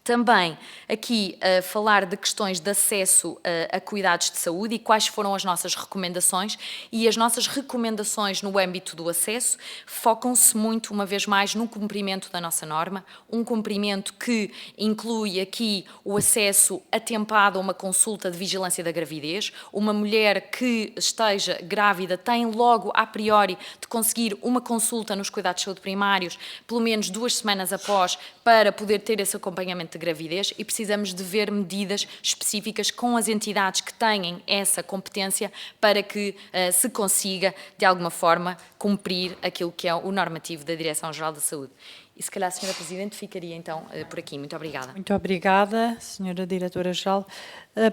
Também aqui falar de questões de acesso a cuidados de saúde e quais foram as nossas recomendações. E as nossas recomendações no âmbito do acesso focam-se muito, uma vez mais, no cumprimento da nossa norma, um cumprimento que inclui aqui o acesso atempado a uma consulta de vigilância da gravidez. Uma mulher que esteja grávida tem logo, a priori, de conseguir uma consulta nos cuidados de saúde primários, pelo menos 2 semanas após, para poder ter esse acompanhamento de gravidez, e precisamos de ver medidas específicas com as entidades que têm essa competência para que se consiga, de alguma forma, cumprir aquilo que é o normativo da Direção-Geral da Saúde. E se calhar, Sra. Presidente, ficaria então por aqui. Muito obrigada. Muito obrigada, Sra. Diretora-Geral.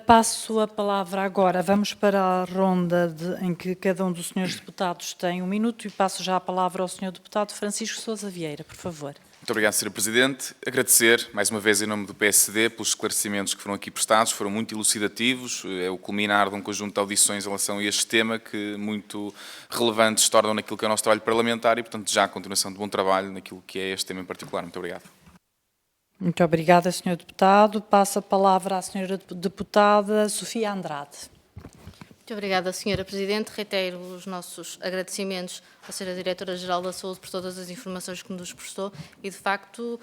Passo a palavra agora. Vamos para a ronda em que cada um dos senhores deputados tem 1 minuto e passo já a palavra ao Sr. Deputado Francisco Sousa Vieira, por favor. Muito obrigado, Sr. Presidente. Agradecer, mais uma vez, em nome do PSD, pelos esclarecimentos que foram aqui prestados, foram muito elucidativos, é o culminar de um conjunto de audições em relação a este tema que muito relevantes se tornam naquilo que é o nosso trabalho parlamentar e, portanto, já a continuação de bom trabalho naquilo que é este tema em particular. Muito obrigado. Muito obrigada, Sr. Deputado. Passo a palavra à Sra. Deputada Sofia Andrade. Muito obrigada, Sra. Presidente. Reitero os nossos agradecimentos à Sra. Diretora-Geral da Saúde por todas as informações que nos prestou e, de facto,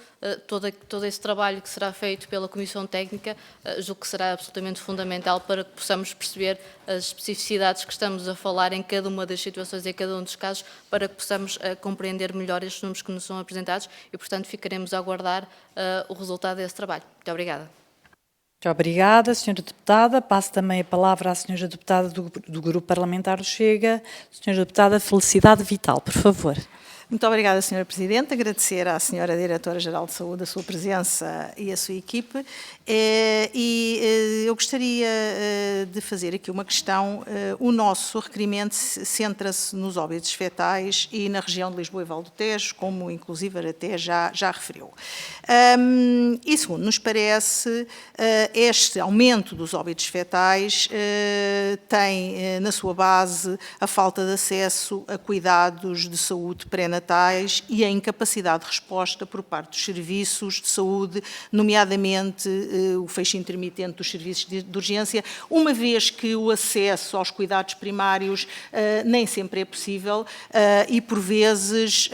todo esse trabalho que será feito pela Comissão Técnica, julgo que será absolutamente fundamental para que possamos perceber as especificidades que estamos a falar em cada uma das situações e em cada um dos casos, para que possamos compreender melhor estes números que nos são apresentados e, portanto, ficaremos a aguardar o resultado desse trabalho. Muito obrigada. Muito obrigada, Sra. Deputada. Passo também a palavra à Sra. Deputada do Grupo Parlamentar do Chega, Sra. Deputada Felicidade Vital, por favor. Muito obrigada, Sra. Presidente. Agradecer à Sra. Diretora-Geral de Saúde a sua presença e a sua equipe. Eu gostaria de fazer aqui uma questão. O nosso requerimento centra-se nos óbitos fetais e na região de Lisboa e Val do Tejo, como inclusive até já referiu. E segundo nos parece, este aumento dos óbitos fetais tem na sua base a falta de acesso a cuidados de saúde pré-natais e a incapacidade de resposta por parte dos serviços de saúde, nomeadamente o fecho intermitente dos serviços de urgência, uma vez que o acesso aos cuidados primários nem sempre é possível e, por vezes,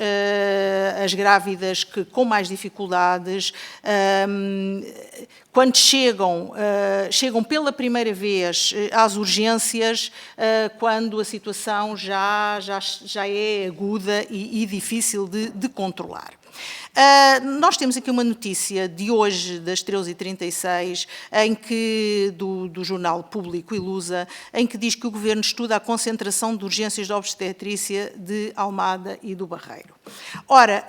as grávidas que com mais dificuldades, quando chegam pela primeira vez às urgências, quando a situação já é aguda e difícil de controlar. Nós temos aqui uma notícia de hoje, das 13h36, do jornal Público e Lusa, em que diz que o Governo estuda a concentração de urgências de obstetrícia de Almada e do Barreiro. Ora,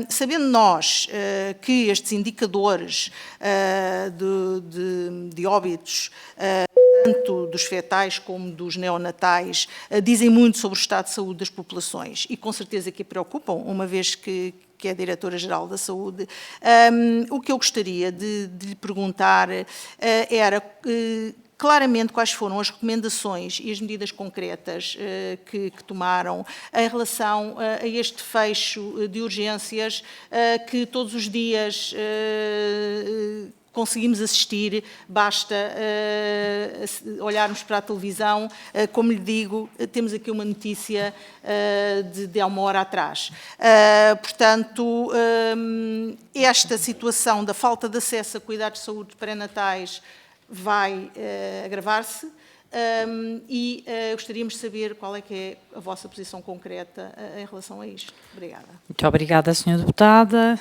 sabendo nós que estes indicadores de óbitos, tanto dos fetais como dos neonatais, dizem muito sobre o estado de saúde das populações e com certeza que a preocupam, uma vez que é a Diretora-Geral da Saúde. O que eu gostaria de lhe perguntar era claramente quais foram as recomendações e as medidas concretas que tomaram em relação a este fecho de urgências que todos os dias conseguimos assistir, basta olharmos para a televisão. Como lhe digo, temos aqui uma notícia de há uma hora atrás. Portanto, esta situação da falta de acesso a cuidados de saúde pré-natais vai agravar-se e gostaríamos de saber qual é que é a vossa posição concreta em relação a isto. Obrigada. Muito obrigada, Sra. Deputada.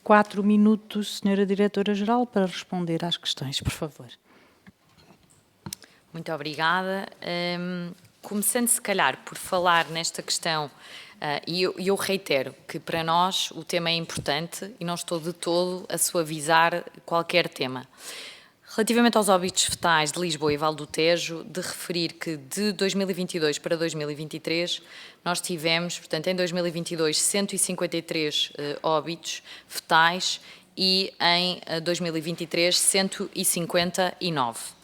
4 minutos, Sra. Diretora-Geral, para responder às questões, por favor. Muito obrigada. começando se calhar por falar nesta questão, e eu reitero que para nós o tema é importante e não estou de todo a suavizar qualquer tema. Relativamente aos óbitos fetais de Lisboa e Vale do Tejo, de referir que de 2022 para 2023 nós tivemos, portanto, em 2022, 153 óbitos fetais e em 2023, 159.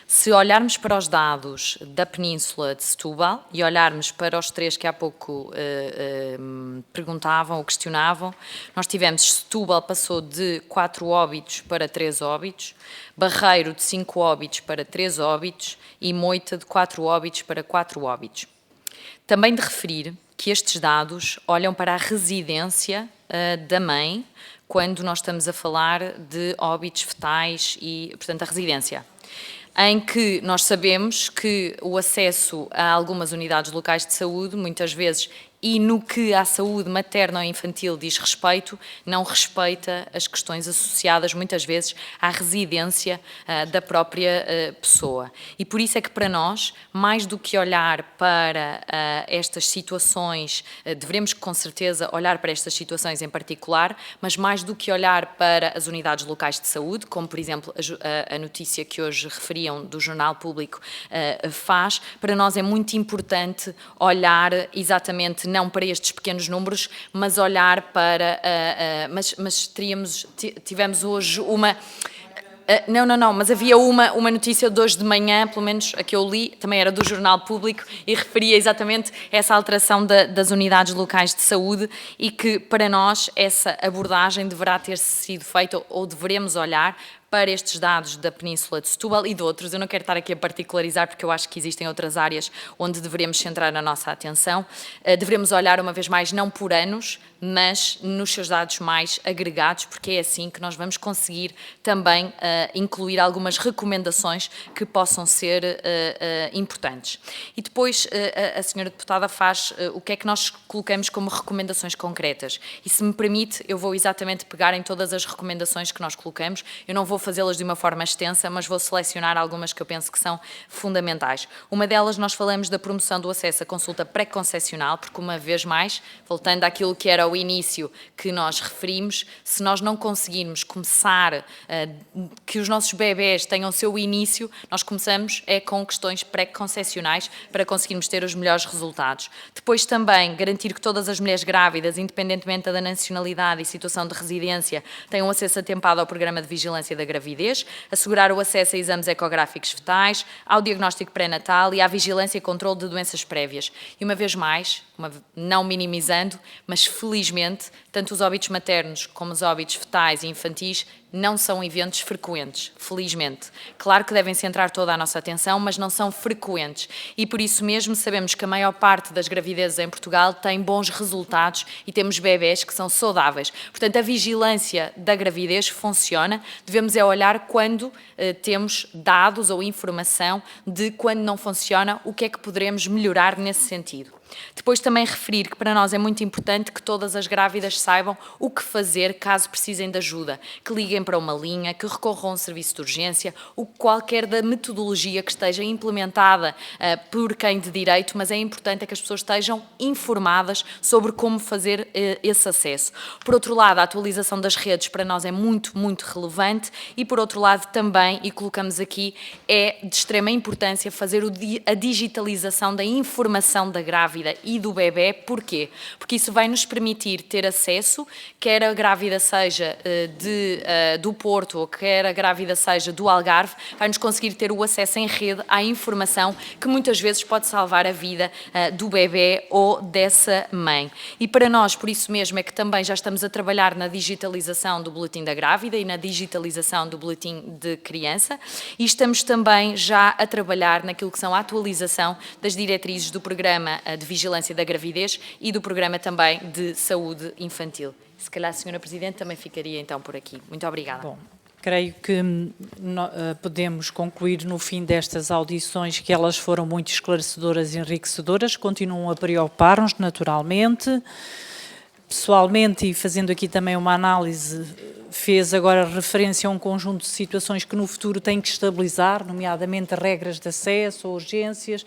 Se olharmos para os dados da Península de Setúbal e olharmos para os 3 que há pouco perguntavam ou questionavam, nós tivemos Setúbal passou de 4 óbitos para 3 óbitos, Barreiro de 5 óbitos para 3 óbitos e Moita de 4 óbitos para 4 óbitos. Também de referir que estes dados olham para a residência da mãe quando nós estamos a falar de óbitos fetais e, portanto, a residência, em que nós sabemos que o acesso a algumas unidades locais de saúde, muitas vezes, e no que à saúde materna ou infantil diz respeito, não respeita as questões associadas, muitas vezes, à residência da própria pessoa. E por isso é que, para nós, mais do que olhar para estas situações, devemos, com certeza, olhar para estas situações em particular, mas mais do que olhar para as unidades locais de saúde, como, por exemplo, a notícia que hoje referiam do Jornal Público faz, para nós é muito importante olhar exatamente não para estes pequenos números, mas olhar para... mas tivemos hoje uma... Não, mas havia uma notícia de hoje de manhã, pelo menos a que eu li, também era do Jornal Público, e referia exatamente essa alteração das unidades locais de saúde e que, para nós, essa abordagem deverá ter sido feita ou deveremos olhar para estes dados da Península de Setúbal e de outros. Eu não quero estar aqui a particularizar, porque eu acho que existem outras áreas onde devemos centrar a nossa atenção. Devemos olhar, uma vez mais, não por anos, mas nos seus dados mais agregados, porque é assim que nós vamos conseguir também incluir algumas recomendações que possam ser importantes. E depois a senhora deputada faz o que é que nós colocamos como recomendações concretas. E se me permite, eu vou exatamente pegar em todas as recomendações que nós colocamos. Eu não vou fazê-las de uma forma extensa, mas vou selecionar algumas que eu penso que são fundamentais. Uma delas, nós falamos da promoção do acesso à consulta pré-concepcional, porque, uma vez mais, voltando àquilo que era o início que nós referimos, se nós não conseguirmos começar, que os nossos bebés tenham o seu início, nós começamos com questões pré-concepcionais para conseguirmos ter os melhores resultados. Depois também garantir que todas as mulheres grávidas, independentemente da nacionalidade e situação de residência, tenham acesso atempado ao programa de vigilância da gravidez, assegurar o acesso a exames ecográficos fetais, ao diagnóstico pré-natal e à vigilância e controle de doenças prévias. E uma vez mais, não minimizando, mas felizmente, tanto os óbitos maternos como os óbitos fetais e infantis não são eventos frequentes, felizmente. Claro que devem centrar toda a nossa atenção, mas não são frequentes. E por isso mesmo sabemos que a maior parte das gravidezes em Portugal tem bons resultados e temos bebés que são saudáveis. Portanto, a vigilância da gravidez funciona. Devemos olhar quando temos dados ou informação de quando não funciona, o que é que poderemos melhorar nesse sentido. Depois também referir que para nós é muito importante que todas as grávidas saibam o que fazer caso precisem de ajuda, que liguem para uma linha, que recorram a um serviço de urgência, qualquer da metodologia que esteja implementada por quem de direito, mas é importante que as pessoas estejam informadas sobre como fazer esse acesso. Por outro lado, a atualização das redes para nós é muito, muito relevante e, por outro lado, também, e colocamos aqui, é de extrema importância fazer a digitalização da informação da grávida e do bebê. Porquê? Porque isso vai nos permitir ter acesso, quer a grávida seja do Porto ou quer a grávida seja do Algarve, vai-nos conseguir ter o acesso em rede à informação que muitas vezes pode salvar a vida do bebê ou dessa mãe. E para nós, por isso mesmo, é que também já estamos a trabalhar na digitalização do boletim da grávida e na digitalização do boletim de criança e estamos também já a trabalhar naquilo que são a atualização das diretrizes do programa de vigilância da gravidez e do programa também de saúde infantil. Se calhar a senhora Presidente também ficaria então por aqui. Muito obrigada. Bom, creio que podemos concluir no fim destas audições que elas foram muito esclarecedoras e enriquecedoras, continuam a preocupar-nos naturalmente. Pessoalmente, e fazendo aqui também uma análise fez agora referência a um conjunto de situações que no futuro têm que estabilizar, nomeadamente regras de acesso, urgências.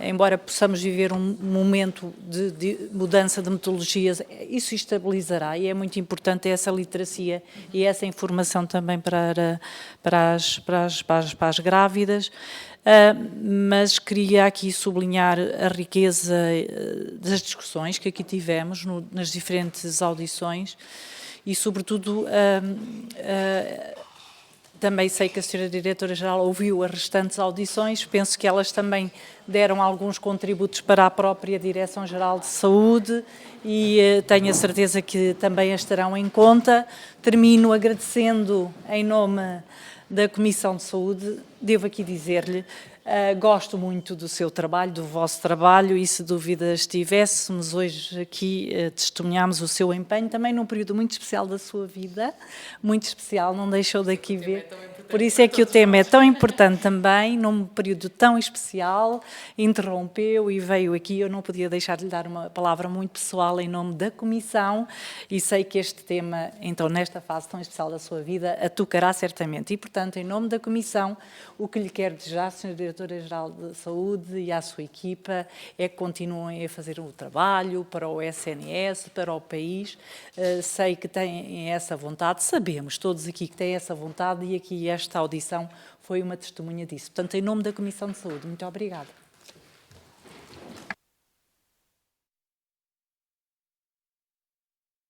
Embora possamos viver um momento de mudança de metodologias, isso estabilizará e é muito importante essa literacia e essa informação também para as grávidas. Mas queria aqui sublinhar a riqueza das discussões que aqui tivemos nas diferentes audições e, sobretudo, também sei que a Sra. Diretora-Geral ouviu as restantes audições, penso que elas também deram alguns contributos para a própria Direção-Geral de Saúde e tenho a certeza que também as terão em conta. Termino agradecendo em nome da Comissão de Saúde, devo aqui dizer-lhe, gosto muito do seu trabalho, do vosso trabalho e se dúvidas tivéssemos hoje aqui, testemunhámos o seu empenho também num período muito especial da sua vida, muito especial, não deixou daqui ver. Por isso é que o tema é tão importante também, num período tão especial, interrompeu e veio aqui, eu não podia deixar de lhe dar uma palavra muito pessoal em nome da Comissão e sei que este tema, então, nesta fase tão especial da sua vida, a tocará certamente. E, portanto, em nome da Comissão, o que lhe quero desejar, Sra. Diretora-Geral de Saúde e à sua equipa, é que continuem a fazer o trabalho para o SNS, para o país. Sei que têm essa vontade, sabemos todos aqui que têm essa vontade e aqui esta audição foi uma testemunha disso. Portanto, em nome da Comissão de Saúde, muito obrigada.